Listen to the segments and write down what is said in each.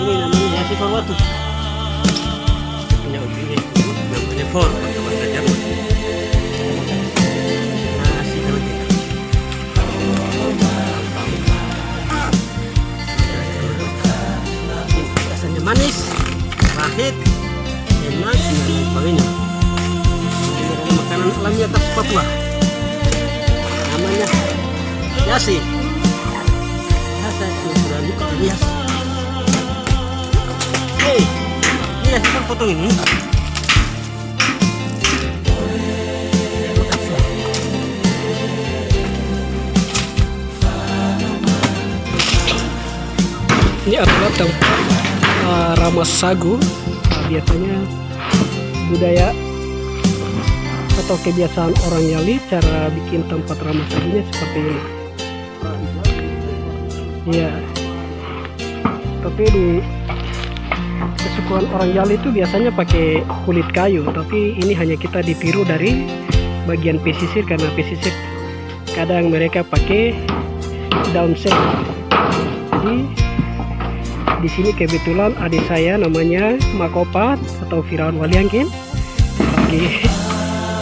Ini namanya Yasi Forwatu. Punya ini namanya For pakai bahasa Jerman. Nasi namanya. Rasanya manis, pahit, enak, dan sebagainya. Ini adalah makanan alami atas Papua. Namanya Yasi. Saya sudah lupa biasa. Hei, ini kan potong ini. Ini adalah tempat ramah sagu. Biasanya budaya atau kebiasaan orang Yali cara bikin tempat ramah sagunya seperti ini. Iya, tapi di kesukaan orang Yali itu biasanya pakai kulit kayu, tapi ini hanya kita ditiru dari bagian pesisir karena pesisir kadang mereka pakai daun seng. Jadi di sini kebetulan adik saya namanya Makopat atau Firaun Waliangkin lagi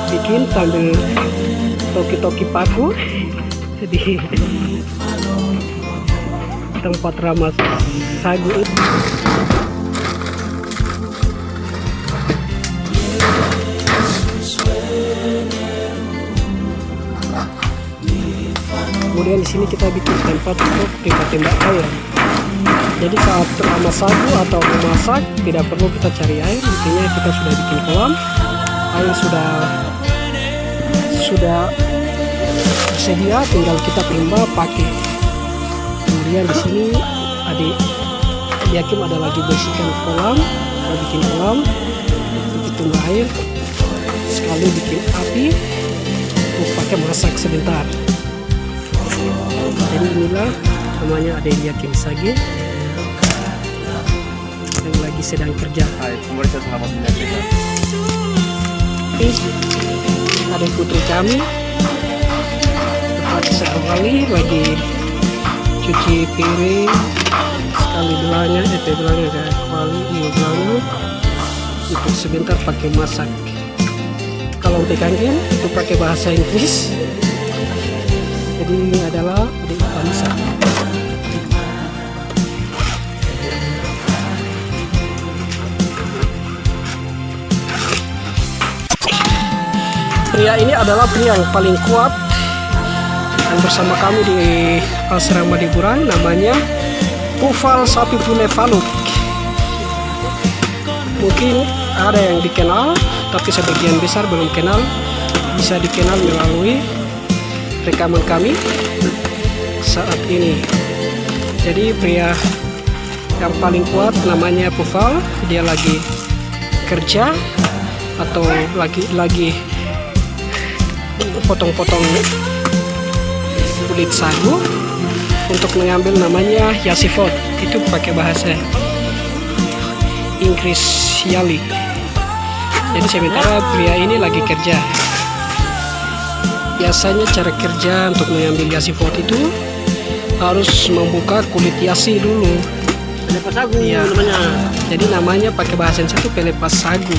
bikin sambil toki-toki paku di tempat ramah sagu itu. Kemudian di sini kita bikin tempat untuk tembak-tembak air. Jadi saat ramah sagu atau memasak tidak perlu kita cari air, intinya kita sudah bikin kolam, air sudah sedia, tinggal kita tembak pakai. Kemudian di sini adik Yakim ada lagi bersihkan kolam, kita bikin kolam, tunggu air, sekali bikin api untuk pakai masak sebentar. Jadi inilah namanya adik Yakim Sage yang lagi sedang kerja. Hai, kembali selamat menyaksikan. Adik putri kami tepat sekali lagi cuci piring, sekali belanya kayak kembali belanya untuk sebentar pakai masak. Kalau tekangin itu pakai bahasa Inggris, jadi ini adalah adik Anissa. Pria ini adalah pria yang paling kuat yang bersama kami di asrama di Burang, namanya Pufal Sapi Pule Paluk. Mungkin ada yang dikenal, tapi sebagian besar belum kenal. Bisa dikenal melalui rekaman kami saat ini. Jadi pria yang paling kuat namanya Pufal, dia lagi kerja atau lagi potong-potong kulit sagu untuk mengambil namanya Yasifot. Itu pakai bahasa Inggris Yali. Jadi sementara pria ini lagi kerja. Biasanya cara kerja untuk mengambil Yasifot itu harus membuka kulit yasi dulu. Pelepas sagu Ya, namanya. jadi namanya pakai bahasa Indonesia itu pelepas sagu.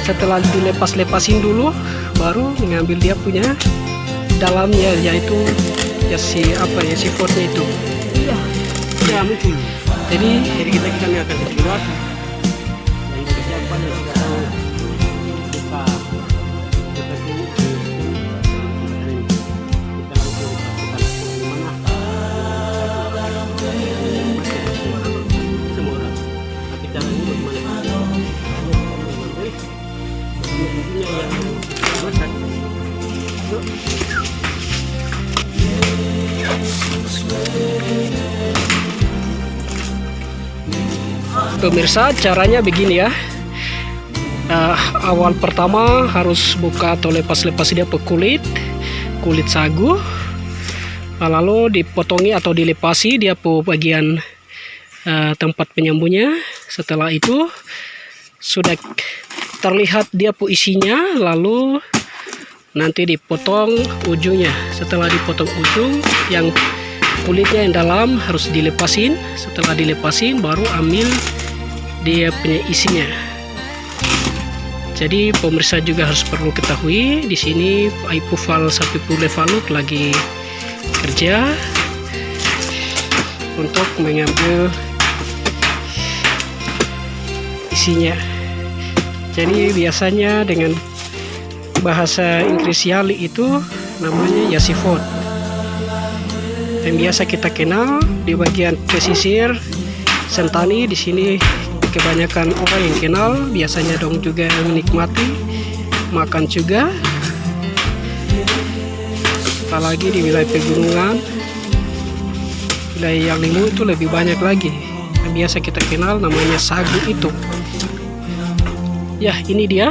Setelah dilepas-lepasin dulu, baru mengambil dia punya dalamnya, yaitu Yasifotnya itu. Iya. Ya muncul. Jadi Kami akan bersurat dan bagi siapa yang tidak tahu buka Pemirsa, caranya begini ya. Awal pertama harus buka atau lepas-lepas dia pe kulit sagu, lalu dipotongi atau dilepasi dia pe bagian tempat penyambungnya. Setelah itu sudah terlihat dia pe isinya, lalu nanti dipotong ujungnya. Setelah dipotong ujung, yang kulitnya yang dalam harus dilepasin. Setelah dilepasin baru ambil dia punya isinya. Jadi pemirsa juga harus perlu ketahui di sini Aipufal Sapi Pule Faluk lagi kerja untuk mengambil isinya. Jadi biasanya dengan bahasa Inggris yali itu namanya yasifot. Yang biasa kita kenal di bagian pesisir Sentani, di sini kebanyakan orang yang kenal, biasanya dong juga menikmati makan juga, apalagi di wilayah pegunungan, wilayah yang limu itu lebih banyak lagi. Yang biasa kita kenal namanya sagu itu. Ya, ini dia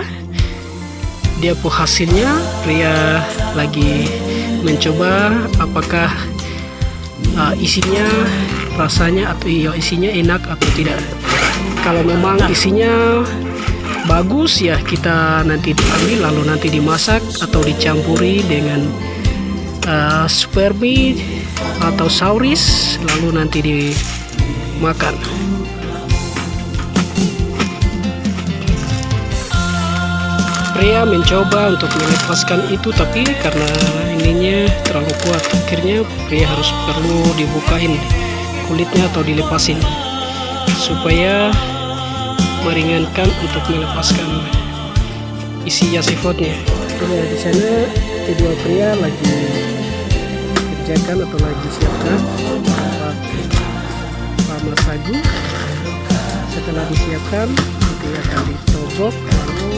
hasilnya. Pria lagi mencoba apakah isinya, rasanya atau isinya enak atau tidak. Kalau memang isinya bagus ya kita nanti diambil lalu nanti dimasak atau dicampuri dengan supermi atau sauris lalu nanti dimakan. Pria mencoba untuk melepaskan itu, tapi karena ininya terlalu kuat, akhirnya pria harus perlu dibukain kulitnya atau dilepasin supaya meringankan untuk melepaskan isi yasifotnya. Ya, di sana kedua pria lagi kerjakan atau lagi siapkan lama sagu. Setelah disiapkan nanti akan ditogok lalu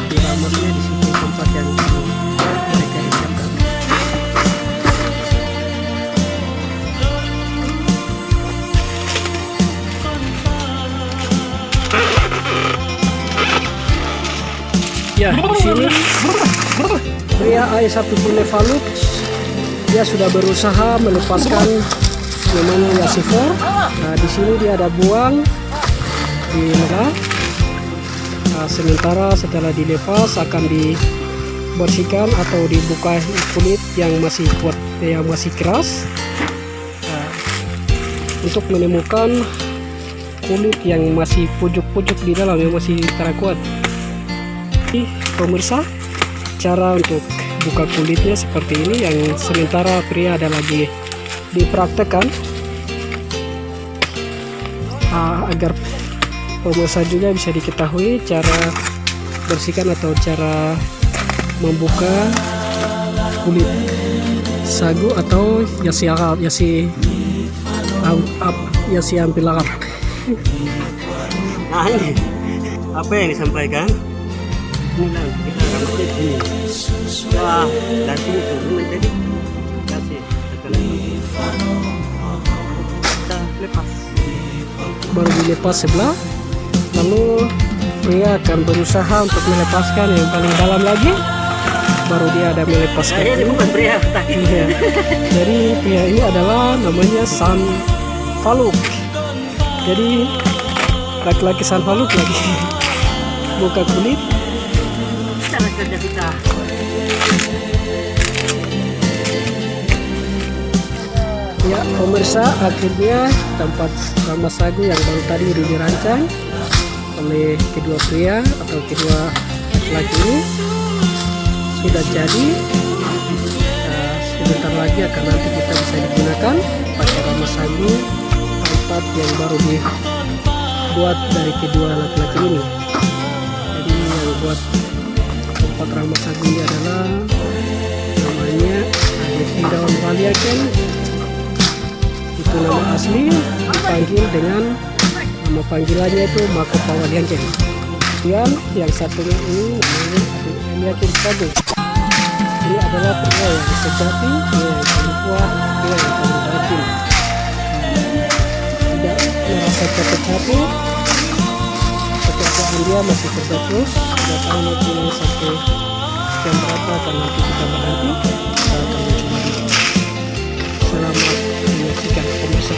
diramasnya di situ tempat yang mereka siapkan. Ya, di sini pria Sapi Pule Faluk dia sudah berusaha melepaskan namanya yasifor. Nah, di sini dia ada buang di merah. Sementara setelah dilepas akan dibersihkan atau dibuka kulit yang masih kuat, yang masih keras, untuk menemukan kulit yang masih pucuk-pucuk di dalam yang masih terkuat. Pemirsa, cara untuk buka kulitnya seperti ini yang sementara pria ada lagi dipraktekkan agar pemirsa juga bisa diketahui cara bersihkan atau cara membuka kulit sagu atau yasi hampir larap. Nah, ini apa yang disampaikan? Inilah kita akan klik ini. Wah, dari sini turun jadi kasih setelah itu kita lepas. Baru dilepas sebelah, lalu pria akan berusaha untuk melepaskan yang paling dalam lagi. Baru dia ada melepaskan. Ini bukan pria tadi. Ya. Jadi pria ini adalah namanya San Faluk. Jadi laki-laki San Faluk lagi buka kulit. Cara kerja kita. Ya, pemirsa, akhirnya tempat ramas sagu yang baru tadi sudah dirancang oleh kedua pria atau kedua laki-laki ini sudah jadi. Sebentar lagi akan nanti kita bisa digunakan pakai ramas sagu tempat yang baru dibuat dari kedua laki-laki ini. Jadi yang buat tempat ramas sagu ini adalah namanya Daun Valiaken. Itu nama asli, dipanggil dengan nama panggilannya itu Mako Pawaliaken. Kemudian yang satunya ini namanya Valiaken Sagu. Ini adalah pria yang sejati, pria yang paling kuat, pria yang paling rajin. Tidak merasa capek hati. Pekerjaan dia masih kerja terus. Tidak tahu nanti sampai jam berapa akan nanti kita berhenti. Kita akan mencoba dulu. Selamat menyaksikan pemirsa.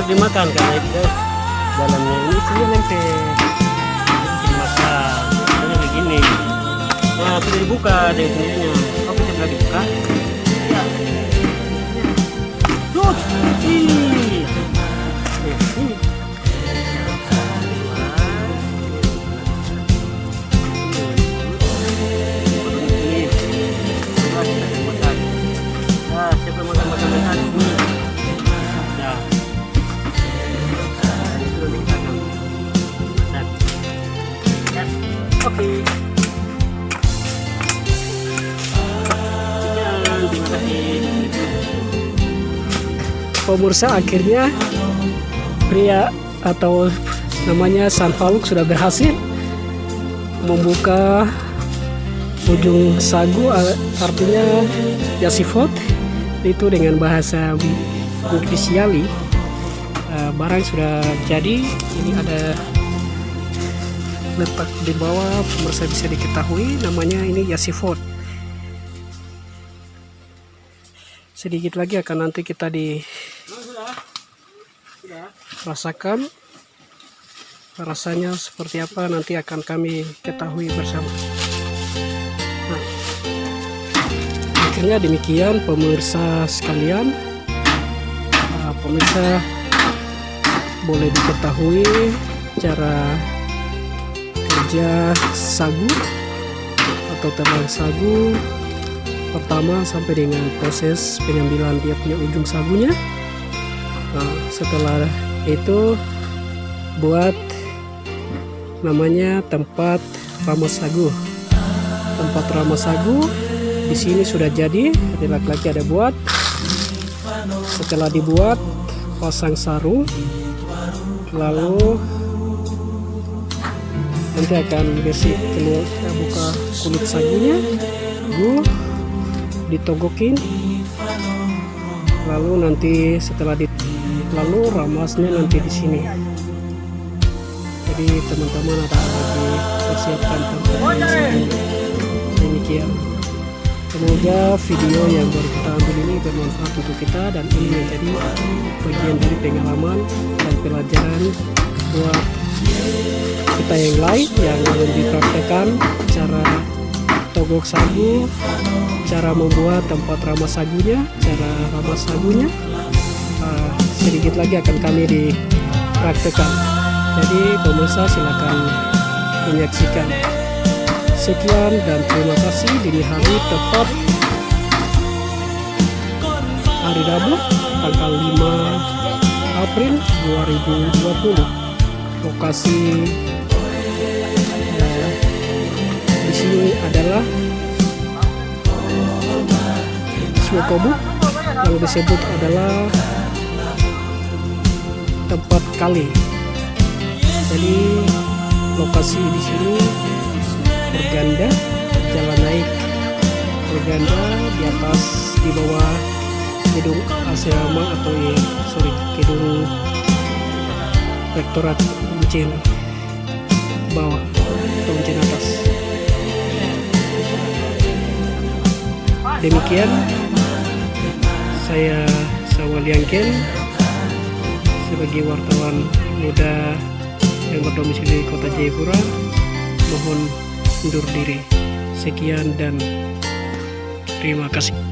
Dimakan karena itu dalamnya ini isinya lempeng dimakan karena begini. Nah sudah dibuka dengan sendirinya. Oke, saya lagi buka ya. Terus ini siapa makan ini. Oke. Terima kasih. Pemirsa, akhirnya pria atau namanya San Faluk sudah berhasil membuka ujung sagu, artinya yasifot itu dengan bahasa ofisiali. Barang sudah jadi. Ini ada letak di bawah, pemirsa bisa diketahui namanya ini yasifot. Sedikit lagi akan nanti kita rasakan rasanya seperti apa, nanti akan kami ketahui bersama. Nah, akhirnya demikian pemirsa sekalian. Pemirsa boleh diketahui cara kerja sagu atau tebang sagu pertama sampai dengan proses pengambilan dia punya ujung sagunya. Nah, setelah itu buat namanya tempat ramah sagu. Tempat ramah sagu di sini sudah jadi, ada laki-laki ada buat. Setelah dibuat pasang sarung, lalu nanti akan bersih keluar, buka kulit sagunya, ditogokin, lalu nanti setelah lalu ramasnya nanti di sini. Jadi teman-teman ada lagi persiapkan tempat demikian. Semoga video yang baru kita ambil ini bermanfaat untuk kita dan ini menjadi bagian dari pengalaman dan pelajaran buat kita yang lain yang belum dipraktekkan cara togok sagu, cara membuat tempat ramah sagunya, cara ramah sagunya. Sedikit lagi akan kami dipraktekkan. Jadi pemirsa silakan menyaksikan. Sekian dan terima kasih. Dini hari tepat hari Rabu tanggal 5 April 2020. Lokasi di sini adalah Suwokobu, yang disebut adalah tempat kali. Jadi lokasi di sini berganda, jalan naik berganda, di atas di bawah gedung asrama atau gedung rektorat Uncin bawah atau Uncin atas. Demikian saya Sawaliangken sebagai wartawan muda yang berdomisili Kota Jayapura mohon undur diri. Sekian dan terima kasih.